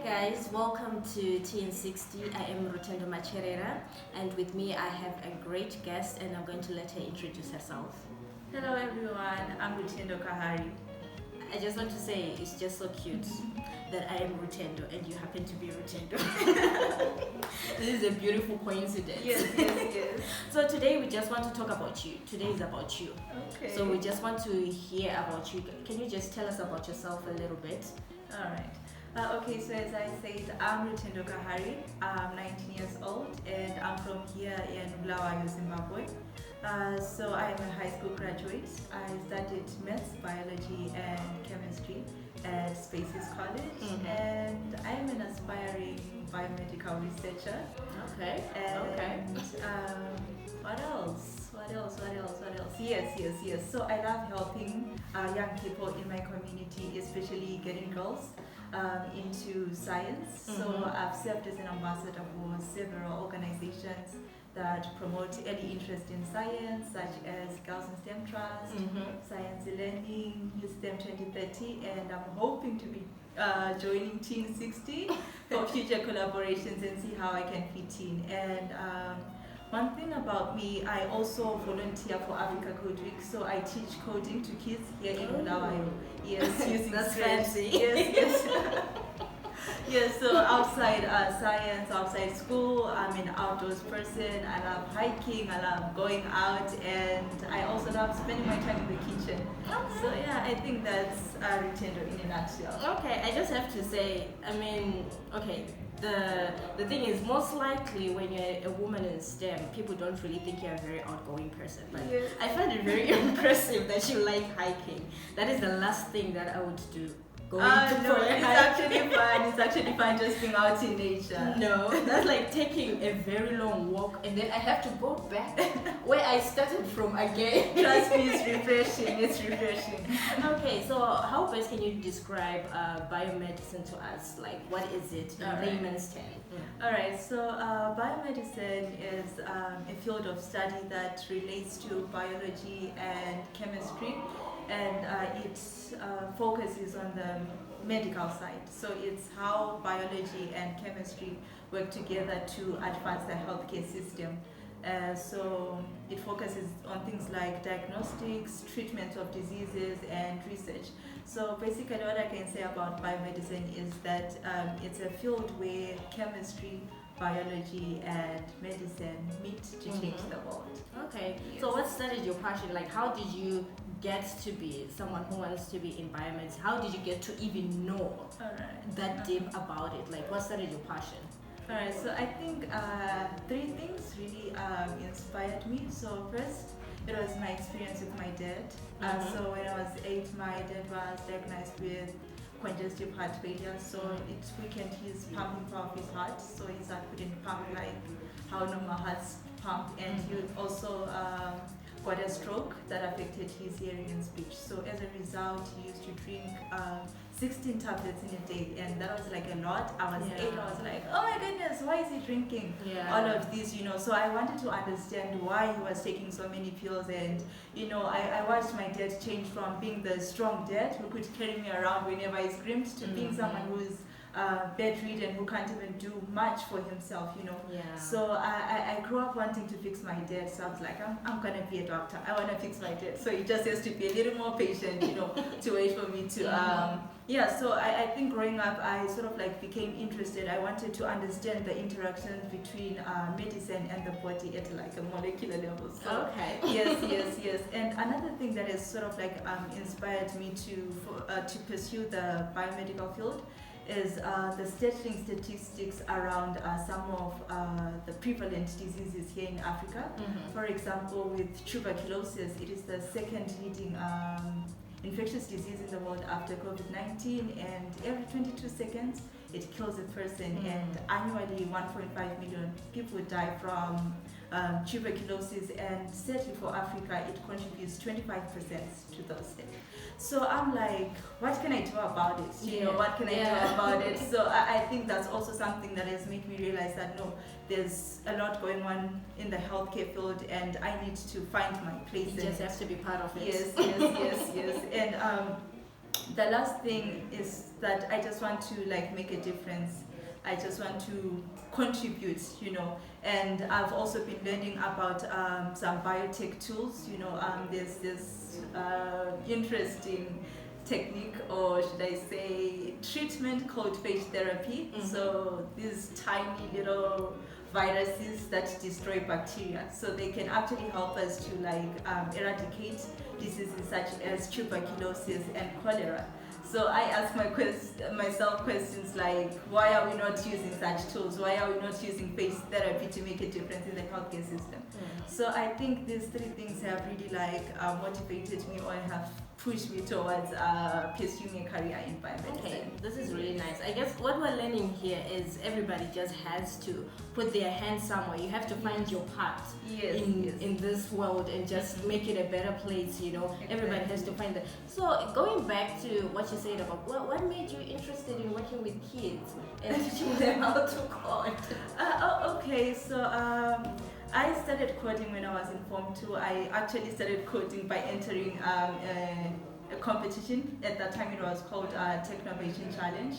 guys, welcome to TN60. I am Rutendo Kahari, and with me I have a great guest, and I'm going to let her introduce herself. Hello everyone, I'm Rutendo Kahari. I just want to say it's just so cute that I am Rutendo and you happen to be Rutendo. This is a beautiful coincidence. Yes. So today we just want to talk about you. Today is about you. Okay. So we just want to hear about you. Can you just tell us about yourself a little bit? Alright. Okay, so as I said, I'm Rutendo Kahari. I'm 19 years old and I'm from here in Bulawayo, Zimbabwe. So I'm a high school graduate. I studied maths, biology and chemistry at Spaces College, and I'm an aspiring biomedical researcher. Okay. And what else? Yes. So I love helping young people in my community, especially getting girls into science. So I've served as an ambassador for several organizations that promote early interest in science, such as Girls in STEM Trust, Science Learning, STEM 2030, and I'm hoping to be joining Teen 60 for future collaborations and see how I can fit in. And one thing about me, I also volunteer for Africa Code Week, so I teach coding to kids here in Bulawayo. Yes, using That's Scratch. fancy. Yes. Yes, so outside science, outside school, I'm an outdoors person. I love hiking, I love going out, and I also love spending my time in the kitchen. Okay. So yeah, I think that's Rutendo in a nutshell. Okay, I just have to say, the thing is, most likely when you're a woman in STEM, people don't really think you're a very outgoing person. But Yes. I find it very impressive that you like hiking. That is the last thing that I would do. No, it's actually fun. It's actually fun just being out in nature. No, that's like taking a very long walk and then I have to go back where I started from again. Trust me, it's refreshing. It's refreshing. Okay, so how best can you describe biomedicine to us? Like, what is it in layman's terms? Alright, so biomedicine is a field of study that relates to biology and chemistry, and it focuses on the medical side. So it's how biology and chemistry work together to advance the healthcare system. So it focuses on things like diagnostics, treatment of diseases, and research. So basically what I can say about biomedicine is that it's a field where chemistry, biology, and medicine meet to change the world. Okay, Yes. so what started your passion? Like, how did you get to be someone who wants to be in biomedicine? How did you get to even know that deep about it? Like, what started your passion? Alright, so I think three things really inspired me. So first, it was my experience with my dad. So when I was 8, my dad was diagnosed with congestive heart failure. So it weakened his pumping power of his heart. So his heart couldn't pump like how normal hearts pump. And he also got a stroke that affected his hearing and speech. So as a result, he used to drink 16 tablets in a day, and that was like a lot. I was 8, I was like, oh my goodness, why is he drinking all of these, So I wanted to understand why he was taking so many pills, and I watched my dad change from being the strong dad who could carry me around whenever I screamed to being someone who's bedridden, who can't even do much for himself, So I grew up wanting to fix my dad, so I was like, I'm gonna be a doctor. I want to fix my dad, so he just has to be a little more patient, to wait for me to so I think growing up I sort of like became interested. I wanted to understand the interactions between medicine and the body at like a molecular level. So yes. And another thing that has sort of like inspired me to pursue the biomedical field is the startling statistics around some of the prevalent diseases here in Africa. For example, with tuberculosis, it is the second leading infectious disease in the world after COVID-19, and every 22 seconds it kills a person, and annually 1.5 million people die from tuberculosis, and sadly for Africa it contributes 25% to those deaths. So I'm like, what can I do about it? What can I do about it? So I think that's also something that has made me realize that no, there's a lot going on in the healthcare field, and I need to find my place. You just have to be part of it. Yes. And the last thing is that I just want to like make a difference. I just want to contribute, and I've also been learning about some biotech tools. There's this interesting technique, or should I say treatment, called phage therapy. So these tiny little viruses that destroy bacteria, so they can actually help us to eradicate diseases such as tuberculosis and cholera. So I ask myself questions like, why are we not using such tools? Why are we not using phage therapy to make a difference in the healthcare system? So I think these three things have really motivated me, or have pushed me towards pursuing a career in biomedicine. Okay, this is really nice. I guess what we're learning here is everybody just has to put their hand somewhere. You have to find your part in this world and just make it a better place, Exactly. Everybody has to find that. So going back to what you said about what made you interested in working with kids and teaching them how to code? Okay, so I started coding when I was in Form 2. I actually started coding by entering a competition. At that time it was called Technovation Challenge.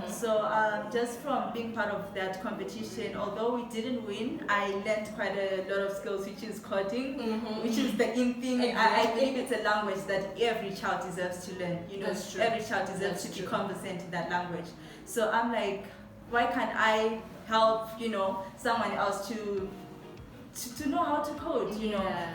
So just from being part of that competition, although we didn't win, I learned quite a lot of skills, which is coding, which is the in thing. Exactly. I believe it's a language that every child deserves to learn. That's true. Every child deserves to be conversant in that language. So I'm like, why can't I help someone else to know how to code,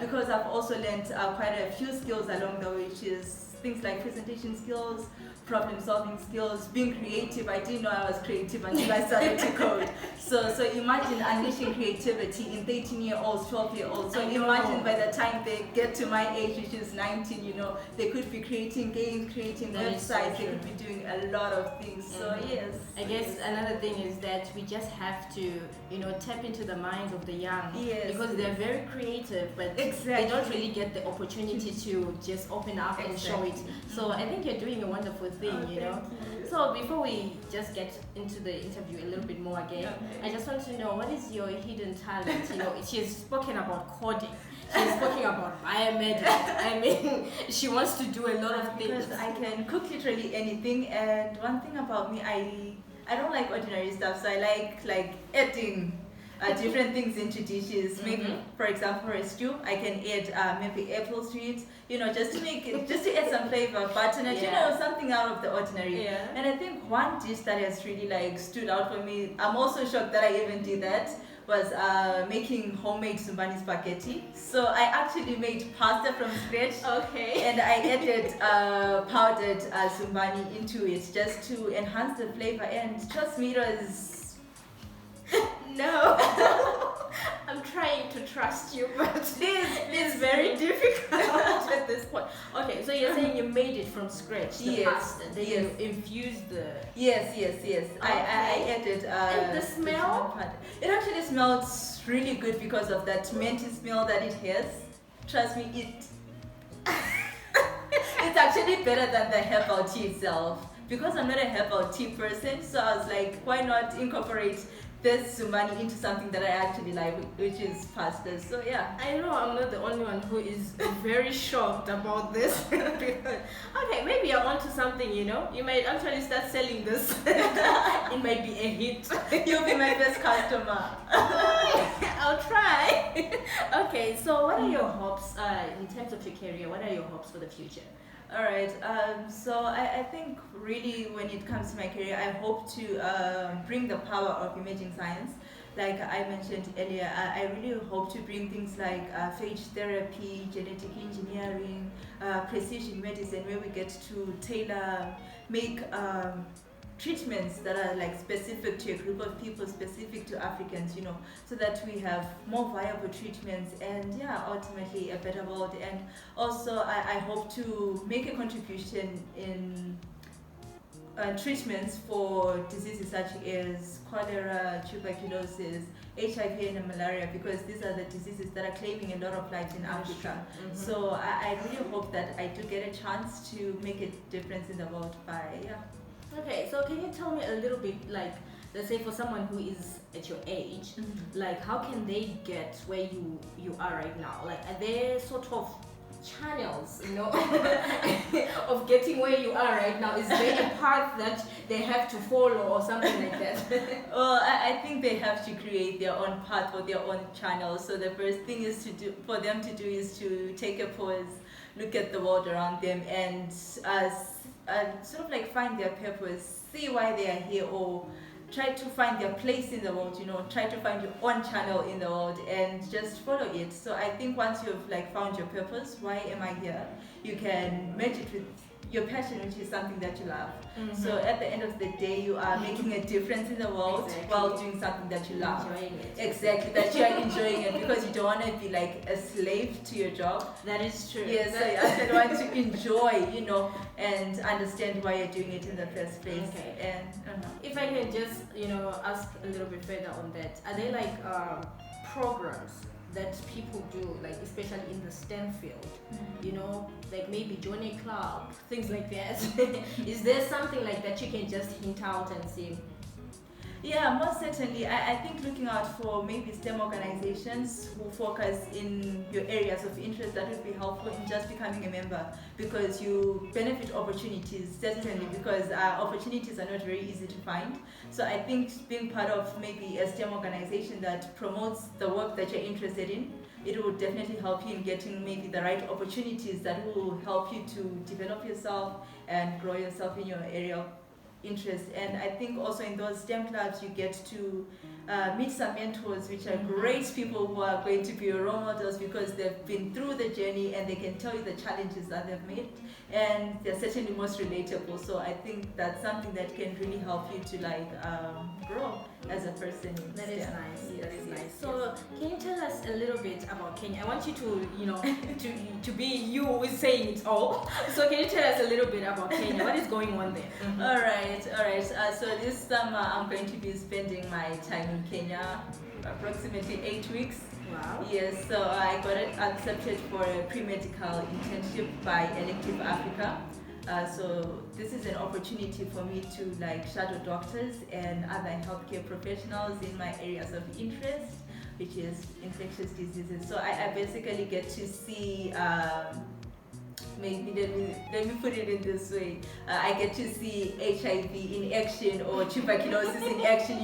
because I've also learned quite a few skills along the way, which is things like presentation skills, problem solving skills, being creative. I didn't know I was creative until I started to code. So imagine unleashing creativity in 13-year-olds, 12-year-olds. So imagine by the time they get to my age, which is 19, they could be creating games, creating websites, they could be doing a lot of things. So yes. I guess another thing is that we just have to, tap into the minds of the young. Yes. Because they're very creative, but they don't really get the opportunity to just open up and show it. So I think you're doing a wonderful thing, Thank you. So before we just get into the interview a little bit more again, I just want to know, what is your hidden talent? She's spoken about coding, she's spoken about biomedical. I mean, she wants to do a lot of things. Because I can cook literally anything, and one thing about me, I don't like ordinary stuff, so I like adding different things into dishes. Maybe, for example, for a stew, I can add maybe apples to it, just to make it, just to add some flavor, butternut, something out of the ordinary. Yeah. And I think one dish that has really stood out for me, I'm also shocked that I even did that, was making homemade Zimbabwean spaghetti. So I actually made pasta from scratch. Okay. And I added powdered Zimbabwean into it just to enhance the flavor. And trust me, it was... No. I'm trying to trust you, but it's very difficult at this point. Okay, so you're saying you made it from scratch, the pasta, then you infused the... Yes. Okay. I added... and the smell? It actually smells really good because of that minty smell that it has. Trust me, it's actually better than the herbal tea itself. Because I'm not a herbal tea person, so I was like, why not incorporate this Zimbabwean into something that I actually like, which is pasta. So yeah. I know I'm not the only one who is very shocked about this. Okay, maybe you're onto something, You might actually start selling this. It might be a hit. You'll be my best customer. I'll try. Okay, so what are your hopes in terms of your career? What are your hopes for the future? Alright, so I think really when it comes to my career, I hope to bring the power of imaging science. Like I mentioned earlier, I really hope to bring things like phage therapy, genetic engineering, precision medicine, where we get to make treatments that are specific to a group of people, specific to Africans, so that we have more viable treatments and ultimately a better world. And also I hope to make a contribution in treatments for diseases such as cholera, tuberculosis, HIV and malaria, because these are the diseases that are claiming a lot of lives in Africa. So I really hope that I do get a chance to make a difference in the world by Okay, so can you tell me a little bit, let's say for someone who is at your age, how can they get where you are right now? Are they sort of channels, of getting where you are right now? Is there a path that they have to follow or something like that? Well, I think they have to create their own path or their own channel. So the first thing is for them to do is to take a pause, look at the world around them, and sort of like find their purpose, see why they are here, or try to find their place in the world, try to find your own channel in the world and just follow it. So I think once you've like found your purpose, why am I here, you can match it with your passion, which is something that you love. Mm-hmm. So at the end of the day, you are making a difference in the world while doing something that you love. Enjoying it. Exactly, that you are enjoying it, because you don't want to be like a slave to your job. That is true. Yes, so you actually want to enjoy, and understand why you're doing it in the first place. Okay. And if I can just, ask a little bit further on that, are there like programs that people do, like especially in the STEM field, like maybe join a club, things like that? Is there something like that you can just hint out and see? Yeah, most certainly. I think looking out for maybe STEM organizations who focus in your areas of interest, that would be helpful in just becoming a member, because you benefit opportunities, certainly, because opportunities are not very easy to find. So I think being part of maybe a STEM organization that promotes the work that you're interested in, it will definitely help you in getting maybe the right opportunities that will help you to develop yourself and grow yourself in your area of interest. And I think also in those STEM clubs you get to meet some mentors, which are great people who are going to be your role models, because they've been through the journey and they can tell you the challenges that they've made, and they're certainly most relatable. So I think that's something that can really help you to grow as a person in That STEM. is nice. That is nice. So can you tell us a little bit about Kenya? I want you to, to be you who is saying it all. So can you tell us a little bit about Kenya? What is going on there? All right. So this summer I'm going to be spending my time in Kenya, approximately 8 weeks. Wow. Yes, so I got accepted for a pre-medical internship by Elective Africa. So this is an opportunity for me to shadow doctors and other healthcare professionals in my areas of interest, which is infectious diseases. So I basically get to see, maybe let me put it in this way. I get to see HIV in action, or tuberculosis in action,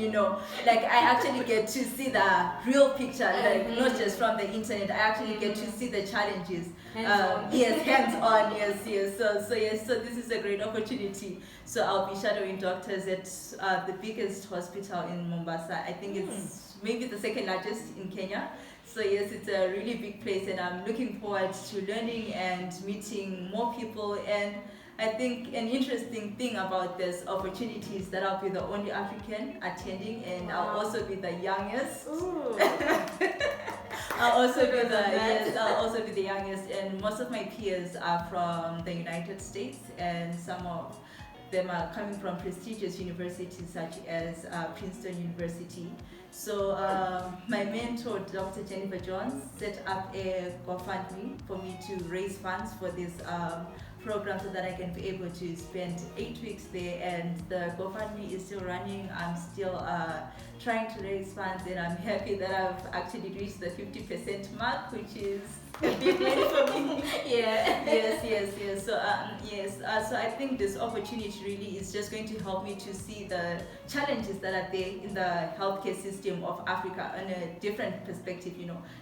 I actually get to see the real picture, not just from the internet. I actually get to see the challenges. Yes, hands-on, yes. So this is a great opportunity. So I'll be shadowing doctors at the biggest hospital in Mombasa. I think it's maybe the second largest in Kenya. So yes, it's a really big place, and I'm looking forward to learning and meeting more people. And I think an interesting thing about this opportunity is that I'll be the only African attending, and I'll also be the youngest. I'll also be the youngest, and most of my peers are from the United States, and some of them are coming from prestigious universities such as Princeton University. So my mentor, Dr. Jennifer Jones, set up a GoFundMe for me to raise funds for this program, so that I can be able to spend 8 weeks there. And the GoFundMe is still running. I'm still trying to raise funds, and I'm happy that I've actually reached the 50% mark, which is a big win for me. Yes. So I think this opportunity really is just going to help me to see the challenges that are there in the healthcare system of Africa in a different perspective.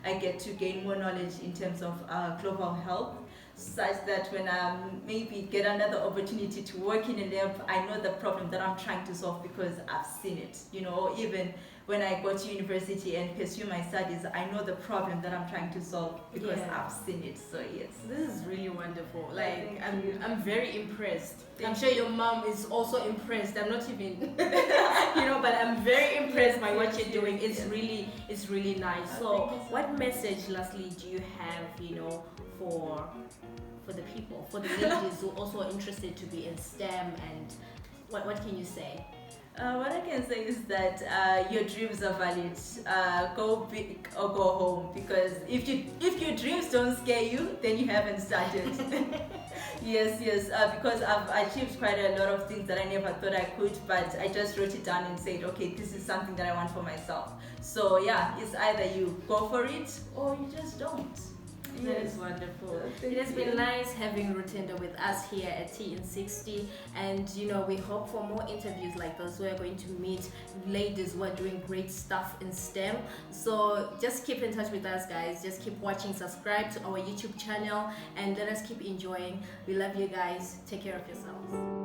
I get to gain more knowledge in terms of global health, such that when I maybe get another opportunity to work in a lab, I know the problem that I'm trying to solve because I've seen it. Even when I go to university and pursue my studies, I know the problem that I'm trying to solve because I've seen it. So yes, this is really wonderful. I'm very impressed. I'm sure your mom is also impressed. I'm not even, but I'm very impressed by what you're doing. It's really nice. So, what message, lastly, do you have, for the people, for the ladies who also are interested to be in STEM, and what can you say? What I can say is that your dreams are valid. Go big or go home, because if your dreams don't scare you, then you haven't started. Yes, because I've achieved quite a lot of things that I never thought I could, but I just wrote it down and said, okay, this is something that I want for myself. So yeah, it's either you go for it or you just don't. That is wonderful. Thank It has you. been nice having Rutendo with us here at Tea in 60, and we hope for more interviews like this. We're going to meet ladies who are doing great stuff in STEM. So just keep in touch with us, guys. Just keep watching, subscribe to our YouTube channel, and let us keep enjoying. We love you guys. Take care of yourselves.